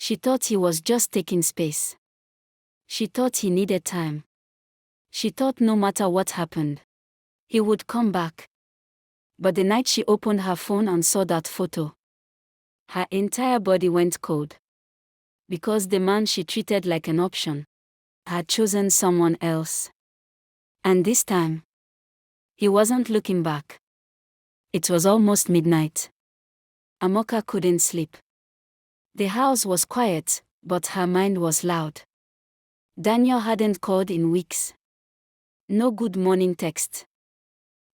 She thought he was just taking space. She thought he needed time. She thought no matter what happened, he would come back. But the night she opened her phone and saw that photo, her entire body went cold. Because the man she treated like an option had chosen someone else. And this time, he wasn't looking back. It was almost midnight. Amoka couldn't sleep. The house was quiet, but her mind was loud. Daniel hadn't called in weeks. No good morning text.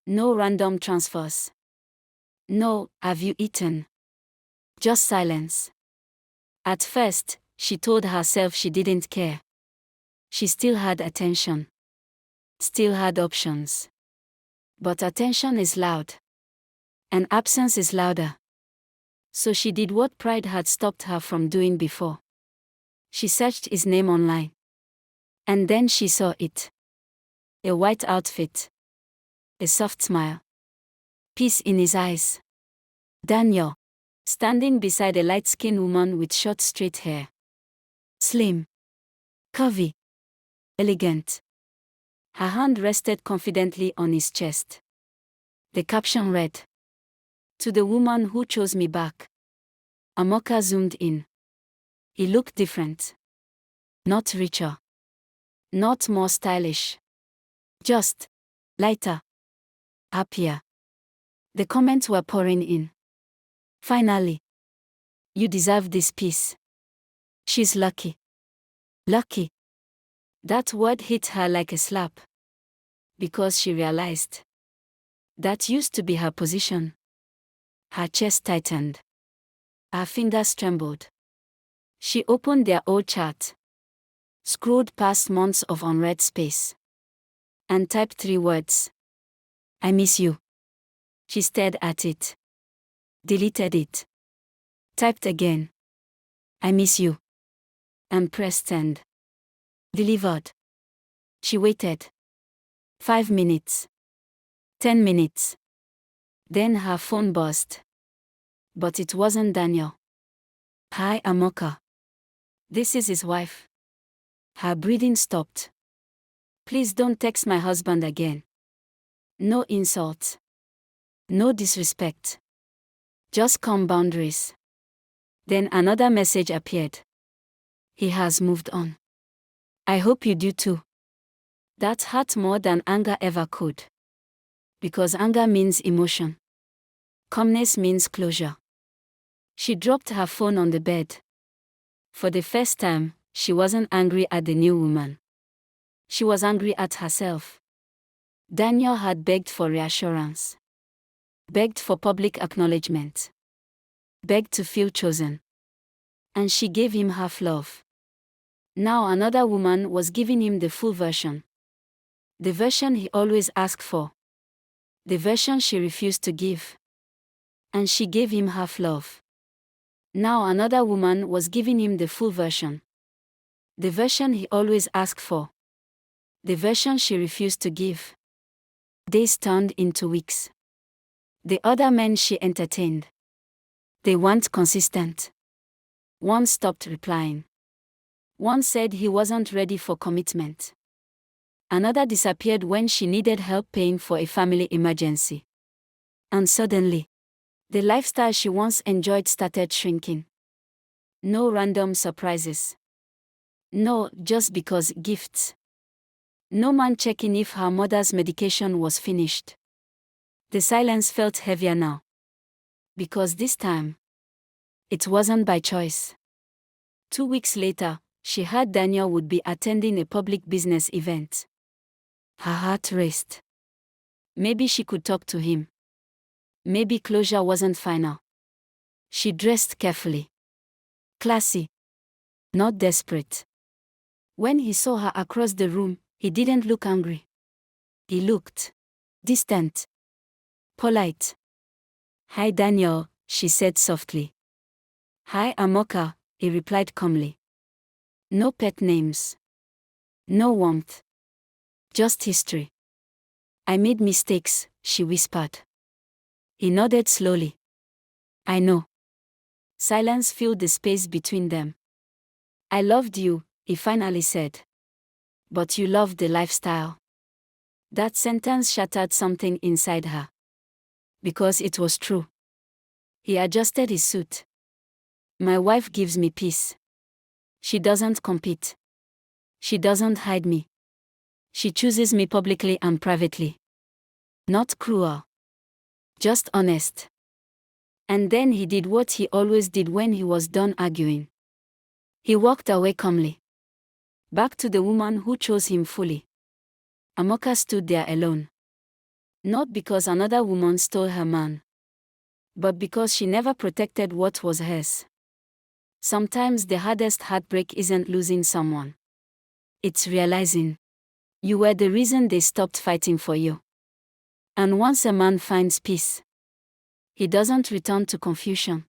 No random transfers. No, have you eaten? Just silence. At first, she told herself she didn't care. She still had attention. Still had options. But attention is loud. And absence is louder. So she did what pride had stopped her from doing before. She searched his name online. And then she saw it. A white outfit. A soft smile. Peace in his eyes. Daniel, standing beside a light-skinned woman with short straight hair. Slim. Curvy. Elegant. Her hand rested confidently on his chest. The caption read, "To the woman who chose me back." Amoka zoomed in. He looked different. Not richer. Not more stylish. Just lighter. Happier. The comments were pouring in. Finally. You deserve this peace. She's lucky. Lucky. That word hit her like a slap. Because she realized. That used to be her position. Her chest tightened. Her fingers trembled. She opened their old chat. Scrolled past months of unread space. And typed 3 words. I miss you. She stared at it. Deleted it. Typed again. I miss you. And pressed send. Delivered. She waited. 5 minutes. 10 minutes. Then her phone buzzed. But it wasn't Daniel. Hi, Amoka. This is his wife. Her breathing stopped. Please don't text my husband again. No insults. No disrespect. Just calm boundaries. Then another message appeared. He has moved on. I hope you do too. That hurt more than anger ever could. Because anger means emotion. Calmness means closure. She dropped her phone on the bed. For the first time, she wasn't angry at the new woman. She was angry at herself. Daniel had begged for reassurance. Begged for public acknowledgement. Begged to feel chosen. And she gave him half love. Now another woman was giving him the full version. The version he always asked for. The version she refused to give. And she gave him half love. Now another woman was giving him the full version. The version he always asked for. The version she refused to give. Days turned into weeks. The other men she entertained. They weren't consistent. One stopped replying. One said he wasn't ready for commitment. Another disappeared when she needed help paying for a family emergency. And suddenly, the lifestyle she once enjoyed started shrinking. No random surprises. No, just because gifts. No man checking if her mother's medication was finished. The silence felt heavier now. Because this time, it wasn't by choice. 2 weeks later, she heard Daniel would be attending a public business event. Her heart raced. Maybe she could talk to him. Maybe closure wasn't final. She dressed carefully. Classy. Not desperate. When he saw her across the room, he didn't look angry. He looked distant. Polite. Hi Daniel, she said softly. Hi Amoka, he replied calmly. No pet names. No warmth. Just history. I made mistakes, she whispered. He nodded slowly. I know. Silence filled the space between them. I loved you, he finally said. But you loved the lifestyle. That sentence shattered something inside her. Because it was true. He adjusted his suit. My wife gives me peace. She doesn't compete. She doesn't hide me. She chooses me publicly and privately. Not cruel. Just honest. And then he did what he always did when he was done arguing. He walked away calmly. Back to the woman who chose him fully. Amoka stood there alone. Not because another woman stole her man. But because she never protected what was hers. Sometimes the hardest heartbreak isn't losing someone. It's realizing you were the reason they stopped fighting for you. And once a man finds peace, he doesn't return to confusion.